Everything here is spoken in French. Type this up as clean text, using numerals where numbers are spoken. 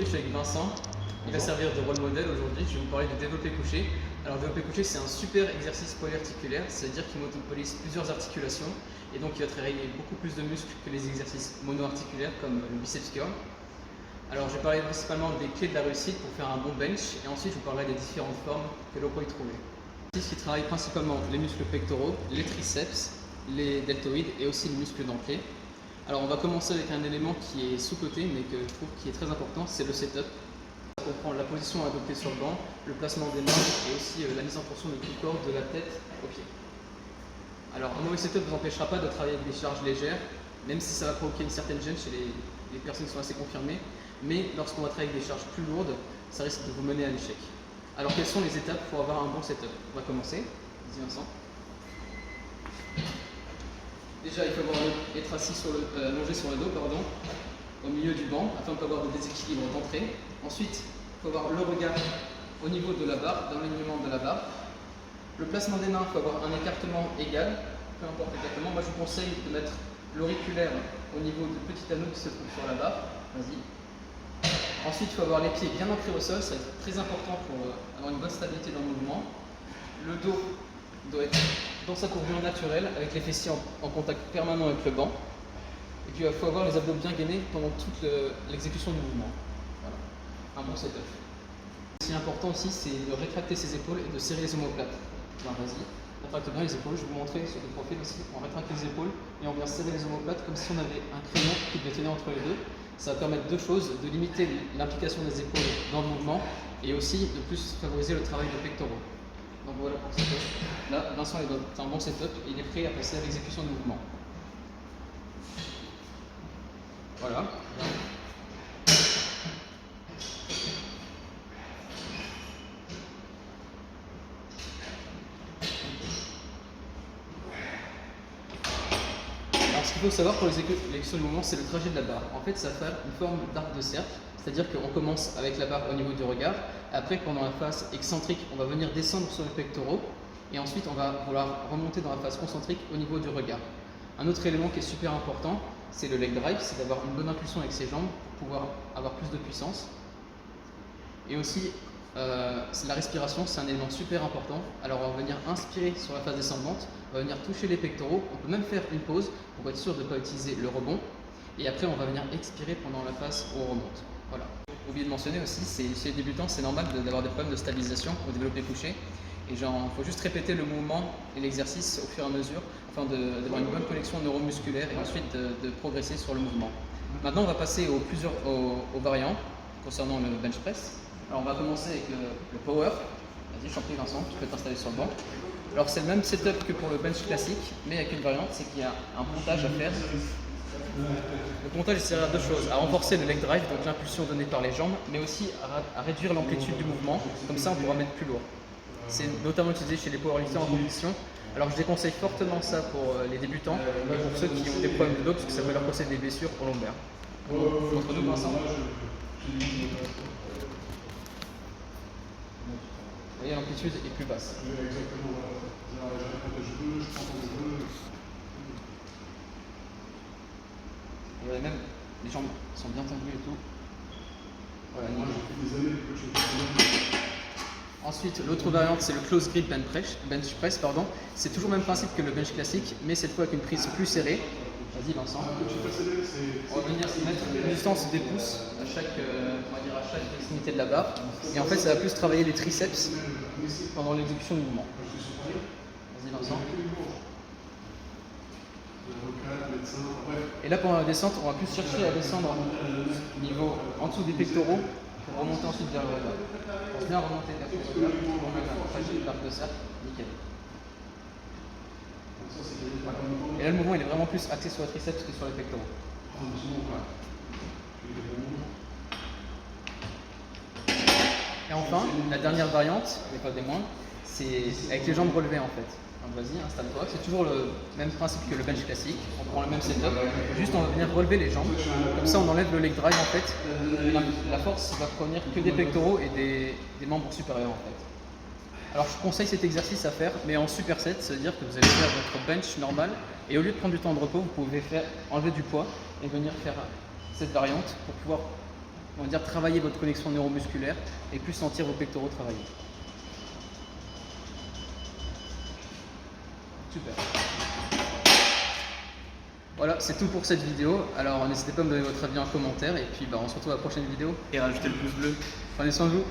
je suis avec Vincent. Il va servir de rôle modèle aujourd'hui. Je vais vous parler de développé couché. Alors, développé couché, c'est un super exercice polyarticulaire, c'est-à-dire qu'il monopolise plusieurs articulations et donc il va travailler beaucoup plus de muscles que les exercices monoarticulaires comme le biceps curl. Alors, je vais parler principalement des clés de la réussite pour faire un bon bench et ensuite je vous parlerai des différentes formes que l'on peut y trouver. Qui travaille principalement les muscles pectoraux, les triceps, les deltoïdes et aussi les muscles dentés. Alors on va commencer avec un élément qui est sous-coté mais que je trouve qui est très important, c'est le setup. Ça comprend la position à adopter sur le banc, le placement des mains et aussi la mise en tension de tout le corps, de la tête aux pieds. Alors un mauvais setup ne vous empêchera pas de travailler avec des charges légères, même si ça va provoquer une certaine gêne chez les personnes qui sont assez confirmées, mais lorsqu'on va travailler avec des charges plus lourdes, ça risque de vous mener à l'échec. Alors quelles sont les étapes pour avoir un bon setup? On va commencer. Vas-y Vincent. Déjà, il faut être assis allongé sur le dos, au milieu du banc, afin de ne pas avoir de déséquilibre d'entrée. Ensuite, il faut avoir le regard au niveau de la barre, dans l'alignement de la barre. Le placement des mains, il faut avoir un écartement égal, peu importe l'écartement. Moi, je vous conseille de mettre l'auriculaire au niveau du petit anneau qui se trouve sur la barre. Vas-y. Ensuite, il faut avoir les pieds bien ancrés au sol, ça va être très important pour avoir une bonne stabilité dans le mouvement. Le dos doit être dans sa courbure naturelle, avec les fessiers en contact permanent avec le banc. Et puis il faut avoir les abdos bien gainés pendant toute l'exécution du mouvement. Voilà, un bon setup. Ce qui est important aussi, c'est de rétracter ses épaules et de serrer les omoplates. Vas-y, rétracte bien les épaules, je vais vous montrer sur le profil aussi. On rétracte les épaules et on vient serrer les omoplates comme si on avait un crayon qui devait tenir entre les deux. Ça va permettre deux choses, de limiter l'implication des épaules dans le mouvement et aussi de plus favoriser le travail de pectoraux. Donc voilà pour le setup. Là, Vincent est dans un bon setup et il est prêt à passer à l'exécution du mouvement. Voilà. Alors ce qu'il faut savoir pour l'exécution du mouvement, c'est le trajet de la barre. En fait, ça va faire une forme d'arc de cercle, c'est-à-dire qu'on commence avec la barre au niveau du regard. Après, pendant la phase excentrique, on va venir descendre sur les pectoraux. Et ensuite, on va vouloir remonter dans la phase concentrique au niveau du regard. Un autre élément qui est super important, c'est le leg drive, c'est d'avoir une bonne impulsion avec ses jambes pour pouvoir avoir plus de puissance. Et aussi, la respiration, c'est un élément super important. Alors, on va venir inspirer sur la phase descendante, on va venir toucher les pectoraux, on peut même faire une pause pour être sûr de ne pas utiliser le rebond. Et après, on va venir expirer pendant la phase où on remonte. Voilà. J'ai oublié de mentionner aussi, chez les débutants, c'est normal d'avoir des problèmes de stabilisation au développé couché. Et il faut juste répéter le mouvement et l'exercice au fur et à mesure afin d'avoir une bonne connexion neuromusculaire et ensuite de progresser sur le mouvement. Maintenant, on va passer aux variants concernant le bench press. Alors, on va commencer avec le power. Vas-y, je t'en prie Vincent, tu peux t'installer sur le banc. Alors, c'est le même setup que pour le bench classique, mais avec une variante, c'est qu'il y a un pontage à faire. Le pontage sert à deux choses, à renforcer le leg drive, donc l'impulsion donnée par les jambes, mais aussi à réduire l'amplitude du mouvement, comme ça on pourra mettre plus lourd. C'est notamment utilisé chez les powerlifters en compétition. Alors je déconseille fortement ça pour les débutants, pour ceux qui ont des problèmes de dos, parce que ça peut leur causer des blessures au lombaire. Entre nous, Vincent. Vous voyez, l'amplitude est plus basse. Et même, les jambes sont bien tendues et tout. Voilà, ensuite, l'autre variante, c'est le close grip bench press. C'est toujours le même principe que le bench classique, mais cette fois avec une prise plus serrée. Vas-y Vincent. On va venir se mettre une distance des pouces à chaque extrémité de la barre. Et en fait, ça va plus travailler les triceps pendant l'exécution du mouvement. Vas-y Vincent. Et là, pendant la descente, on va plus chercher à descendre en dessous des pectoraux pour remonter ensuite vers le regard. On va bien remonter vers le regard pour mettre un trajet l'arc de cercle, nickel. Et là, le mouvement il est vraiment plus axé sur les triceps que sur les pectoraux. Et enfin, la dernière variante, mais pas des moindres, c'est avec les jambes relevées en fait. Donc vas-y, installe-toi. C'est toujours le même principe que le bench classique. On prend le même setup, juste on va venir relever les jambes. Comme ça, on enlève le leg drive en fait. La force va provenir que des pectoraux et des membres supérieurs en fait. Alors je conseille cet exercice à faire, mais en superset, ça veut dire que vous allez faire votre bench normal et au lieu de prendre du temps de repos, vous pouvez enlever du poids et venir faire cette variante pour pouvoir on va dire, travailler votre connexion neuromusculaire et plus sentir vos pectoraux travailler. Super. Voilà, c'est tout pour cette vidéo. Alors n'hésitez pas à me donner votre avis en commentaire et puis on se retrouve à la prochaine vidéo. Et rajoutez le pouce bleu. Prenez soin de vous.